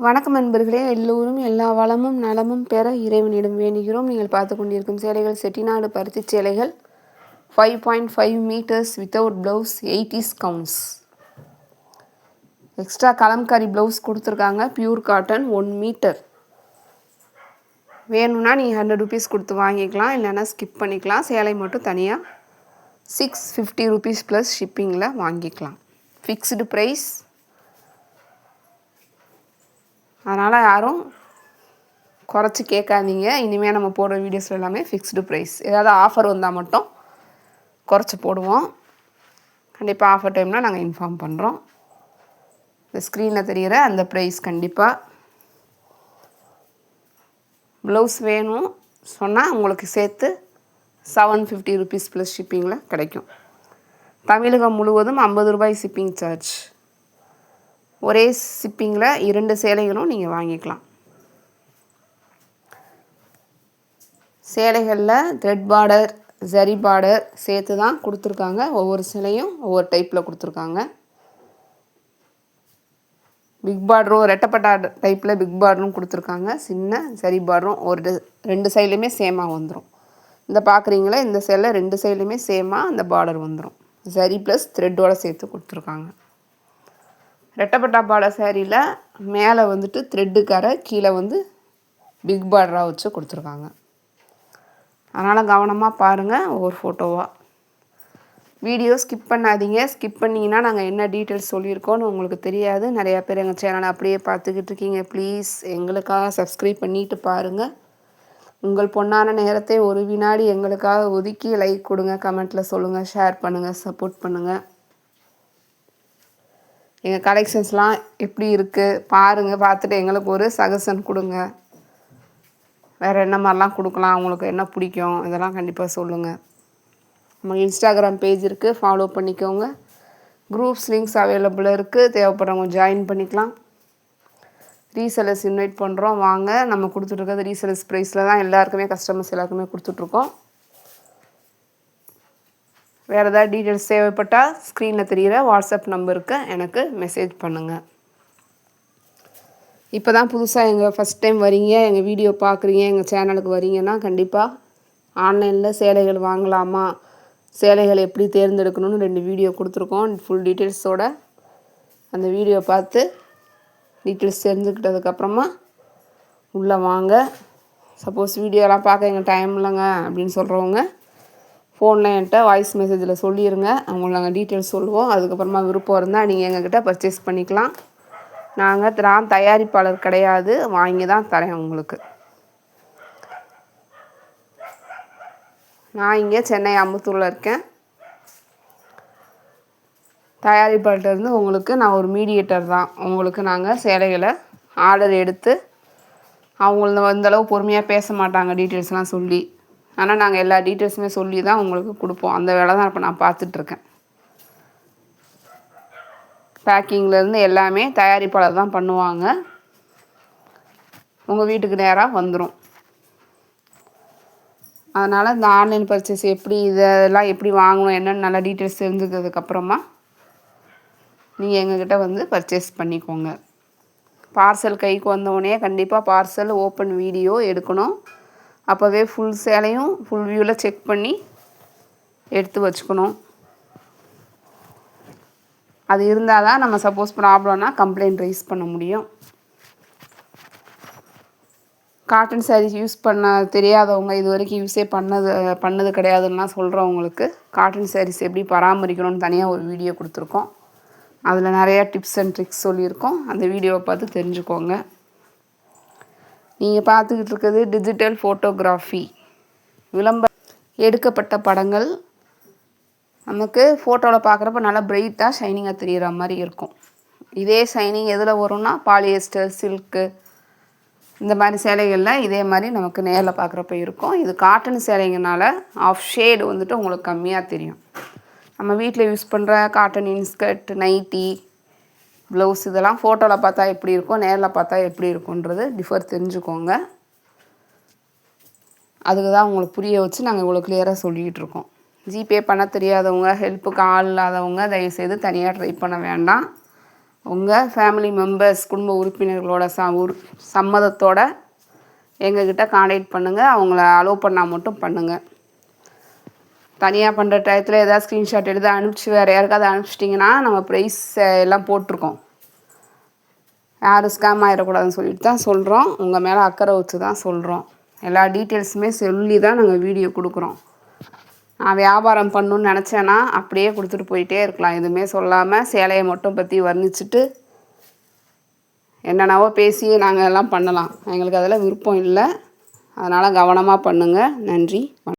வணக்கம் நண்பர்களே, எல்லோரும் எல்லா வளமும் நலமும் பெற இறைவனிடம் வேண்டுகிறோம். நீங்கள் பார்த்து கொண்டிருக்கும் சேலைகள் செட்டிநாடு பருத்தி சேலைகள் 5.5 meters without blouse 80s counts. Extra Kalamkari blouse கொடுத்துருக்காங்க. Pure cotton 1 meter. வேணும்னா நீங்கள் 100 ருபீஸ் கொடுத்து வாங்கிக்கலாம், இல்லைன்னா ஸ்கிப் பண்ணிக்கலாம். சேலை மட்டும் தனியாக 650 ருபீஸ் ப்ளஸ் ஷிப்பிங்கில் வாங்கிக்கலாம். Fixed price. அதனால் யாரும் குறைச்சி கேட்காதீங்க. இனிமேல் நம்ம போடுற வீடியோஸில் எல்லாமே ஃபிக்ஸ்டு ப்ரைஸ். ஏதாவது ஆஃபர் வந்தால் மட்டும் குறைச்சி போடுவோம். கண்டிப்பாக ஆஃபர் டைம்னால் நாங்கள் இன்ஃபார்ம் பண்ணுறோம். இந்த ஸ்க்ரீனில் தெரிகிற அந்த ப்ரைஸ். கண்டிப்பாக ப்ளவுஸ் வேணும் சொன்னால் உங்களுக்கு சேர்த்து 750 ருபீஸ் ப்ளஸ் ஷிப்பிங்கில் கிடைக்கும். தமிழகம் முழுவதும் 50 ரூபாய் ஷிப்பிங் சார்ஜ். ஒரே ஷிப்பிங்கில் 2 சேலைகளும் நீங்கள் வாங்கிக்கலாம். சேலைகளில் த்ரெட் பார்டர், ஜரி பார்டர் சேர்த்து தான் கொடுத்துருக்காங்க. ஒவ்வொரு சேலையும் ஒவ்வொரு டைப்பில் கொடுத்துருக்காங்க. பிக் பார்டரும் ரெட்டப்பட்டா டைப்பில் பிக் பார்டரும் கொடுத்துருக்காங்க. சின்ன ஜரி பார்டரும் ஒரு 2 சைட்லையுமே சேமாக வந்துடும். இந்த பார்க்குறீங்களா, இந்த சைடில் 2 சைட்லையுமே சேமாக அந்த பார்டர் வந்துடும். ஜரி ப்ளஸ் த்ரெட்டோடு சேர்த்து கொடுத்துருக்காங்க. ரெட்டப்பட்டா பார்டர் சேரீயில் மேலே வந்துட்டு த்ரெட்டுக்கார, கீழே வந்து பிக் பார்டராக வச்சு கொடுத்துருக்காங்க. அதனால் கவனமாக பாருங்கள் ஒவ்வொரு ஃபோட்டோவாக. வீடியோ ஸ்கிப் பண்ணாதீங்க. ஸ்கிப் பண்ணிங்கன்னா நாங்கள் என்ன டீட்டெயில்ஸ் சொல்லியிருக்கோன்னு உங்களுக்கு தெரியாது. நிறையா பேர் எங்கள் சேனலை அப்படியே பார்த்துக்கிட்டு இருக்கீங்க. ப்ளீஸ் எங்களுக்காக சப்ஸ்கிரைப் பண்ணிவிட்டு பாருங்கள். உங்கள் பொன்னான நேரத்தை ஒரு வினாடி எங்களுக்காக ஒதுக்கி லைக் கொடுங்க, கமெண்ட்டில் சொல்லுங்கள், ஷேர் பண்ணுங்கள், சப்போர்ட் பண்ணுங்கள். எங்கள் கலெக்ஷன்ஸ்லாம் எப்படி இருக்குது பாருங்கள். பார்த்துட்டு எங்களுக்கு ஒரு சஜஷன் கொடுங்க. வேறு என்ன மாதிரிலாம் கொடுக்கலாம், உங்களுக்கு என்ன பிடிக்கும், இதெல்லாம் கண்டிப்பாக சொல்லுங்கள். நம்ம இன்ஸ்டாகிராம் பேஜ் இருக்குது, ஃபாலோ பண்ணிக்கோங்க. குரூப்ஸ் லிங்க்ஸ் அவைலபிளாக இருக்குது, தேவைப்படுறவங்க ஜாயின் பண்ணிக்கலாம். ரீசெல்லர்ஸ் இன்வைட் பண்ணுறோம், வாங்க. நம்ம கொடுத்துட்ருக்கிறது ரீசெல்லர்ஸ் ப்ரைஸில் தான் எல்லாருக்குமே, கஸ்டமர்ஸ் எல்லாருக்குமே கொடுத்துட்ருக்கோம். வேறு ஏதாவது டீட்டெயில்ஸ் தேவைப்பட்டால் ஸ்க்ரீனில் தெரிகிற வாட்ஸ்அப் நம்பருக்கு எனக்கு மெசேஜ் பண்ணுங்கள். இப்போ தான் புதுசாக எங்கள் ஃபஸ்ட் டைம் வரீங்க, எங்கள் வீடியோ பார்க்குறீங்க, எங்கள் சேனலுக்கு வரீங்கன்னா கண்டிப்பாக ஆன்லைனில் சேலைகள் வாங்கலாமா, சேலைகள் எப்படி தேர்ந்தெடுக்கணும்னு 2 வீடியோ கொடுத்துருக்கோம் ஃபுல் டீட்டெயில்ஸோடு. அந்த வீடியோ பார்த்து டீட்டெயில்ஸ் தெரிஞ்சுக்கிட்டதுக்கப்புறமா உள்ளே வாங்க. சப்போஸ் வீடியோலாம் பார்க்க எங்கள் டைம் இல்லைங்க அப்படின்னு சொல்கிறவங்க ஃபோனில் என்கிட்ட வாய்ஸ் மெசேஜில் சொல்லிடுங்க. அவங்களுக்கு நாங்கள் டீட்டெயில்ஸ் சொல்லுவோம். அதுக்கப்புறமா விருப்பம் இருந்தால் நீங்கள் எங்ககிட்ட பர்ச்சேஸ் பண்ணிக்கலாம். நான் தயாரிப்பாளர் கிடையாது, வாங்கி தான் தரேன் உங்களுக்கு. நான் இங்கே சென்னை அம்பத்தூரில் இருக்கேன். தயாரிப்பாளர்கிட்டருந்து உங்களுக்கு நான் ஒரு மீடியேட்டர் தான். உங்களுக்கு நாங்கள் சேலைகளை ஆர்டர் எடுத்து, அவங்கள வந்தளவு பொறுமையாக பேச மாட்டாங்க டீட்டெயில்ஸ்லாம் சொல்லி. ஆனால் நாங்கள் எல்லா டீட்டெயில்ஸுமே சொல்லி தான் உங்களுக்கு கொடுப்போம். அந்த வேலை தான் இப்போ நான் பார்த்துட்ருக்கேன். பேக்கிங்லேருந்து எல்லாமே தயாரிப்பாளர் தான் பண்ணுவாங்க. உங்கள் வீட்டுக்கு நேராக வந்துடும். அதனால் இந்த ஆன்லைன் பர்ச்சேஸ் எப்படி, இதெல்லாம் எப்படி வாங்கணும், என்னென்னு நல்லா டீட்டெயில்ஸ் தெரிஞ்சுக்கிறதுக்கப்புறமா நீங்கள் எங்ககிட்ட வந்து பர்ச்சேஸ் பண்ணிக்கோங்க. பார்சல் கைக்கு வந்தோடனே கண்டிப்பாக பார்சல் ஓப்பன் வீடியோ எடுக்கணும். அப்போவே ஃபுல் சேலையும் ஃபுல் வியூவில் செக் பண்ணி எடுத்து வச்சுக்கணும். அது இருந்தால் தான் நம்ம சப்போஸ் ப்ராப்ளம்னா கம்ப்ளைண்ட் ரைஸ் பண்ண முடியும். காட்டன் சாரீஸ் யூஸ் பண்ண தெரியாதவங்க, இது வரைக்கும் யூஸே பண்ணது கிடையாதுன்னா சொல்கிறவங்களுக்கு காட்டன் சாரீஸ் எப்படி பராமரிக்கணும்னு தனியாக ஒரு வீடியோ கொடுத்துருக்கோம். அதில் நிறையா டிப்ஸ் அண்ட் ட்ரிக்ஸ் சொல்லியிருக்கோம். அந்த வீடியோவை பார்த்து தெரிஞ்சுக்கோங்க. நீங்கள் பார்த்துக்கிட்டு இருக்கிறது டிஜிட்டல் ஃபோட்டோகிராஃபி. எடுக்கப்பட்ட படங்கள் நமக்கு ஃபோட்டோவில் பார்க்குறப்ப நல்லா பிரைட்டாக ஷைனிங்காக தெரிகிற மாதிரி இருக்கும். இதே ஷைனிங் எதில் வரும்னா பாலியஸ்டர், சில்க்கு, இந்த மாதிரி சேலைகளில் இதே மாதிரி நமக்கு நேரில் பார்க்குறப்ப இருக்கும். இது காட்டன் சேலைங்கனால ஆஃப் ஷேடு வந்துட்டு உங்களுக்கு கம்மியாக தெரியும். நம்ம வீட்டில் யூஸ் பண்ணுற காட்டன் இன்ஸ்கர்ட், நைட்டி, ப்ளவுஸ் இதெல்லாம் ஃபோட்டோவில் பார்த்தா எப்படி இருக்கும், நேரில் பார்த்தா எப்படி இருக்குன்றது டிஃபர் தெரிஞ்சுக்கோங்க. அதுக்கு தான் உங்களுக்கு புரிய வச்சு நாங்கள் இவ்வளோ கிளியராக சொல்லிக்கிட்டு இருக்கோம். ஜிபே பண்ண தெரியாதவங்க, ஹெல்ப்புக்கு ஆள் இல்லாதவங்க தயவுசெய்து தனியாக ட்ரை பண்ண வேண்டாம். உங்கள் ஃபேமிலி மெம்பர்ஸ் குடும்ப உறுப்பினர்களோட சம்மதத்தோட எங்ககிட்ட கான்டாக்ட் பண்ணுங்கள். அவங்கள அலோவ் பண்ணால் மட்டும் பண்ணுங்கள். தனியாக பண்ணுற டயத்தில் ஏதாவது ஸ்க்ரீன்ஷாட் எடுத்து அனுப்பிச்சி வேறு யாருக்காவது அனுப்பிச்சிட்டிங்கன்னா நம்ம ப்ரைஸ் எல்லாம் போட்டிருக்கோம். யாரும் ஸ்கேம் ஆகிடக்கூடாதுன்னு சொல்லிட்டு தான் சொல்கிறோம். உங்கள் மேலே அக்கறை வச்சு தான் சொல்கிறோம். எல்லா டீட்டெயில்ஸுமே சொல்லி தான் நாங்கள் வீடியோ கொடுக்குறோம். நான் வியாபாரம் பண்ணணுன்னு நினச்சேன்னா அப்படியே கொடுத்துட்டு போயிட்டே இருக்கலாம். எதுவுமே சொல்லாமல் சேலையை மட்டும் பற்றி வர்ணிச்சுட்டு என்னென்னவோ பேசி நாங்கள் எல்லாம் பண்ணலாம். எங்களுக்கு அதில் விருப்பம் இல்லை. அதனால் கவனமாக பண்ணுங்கள். நன்றி.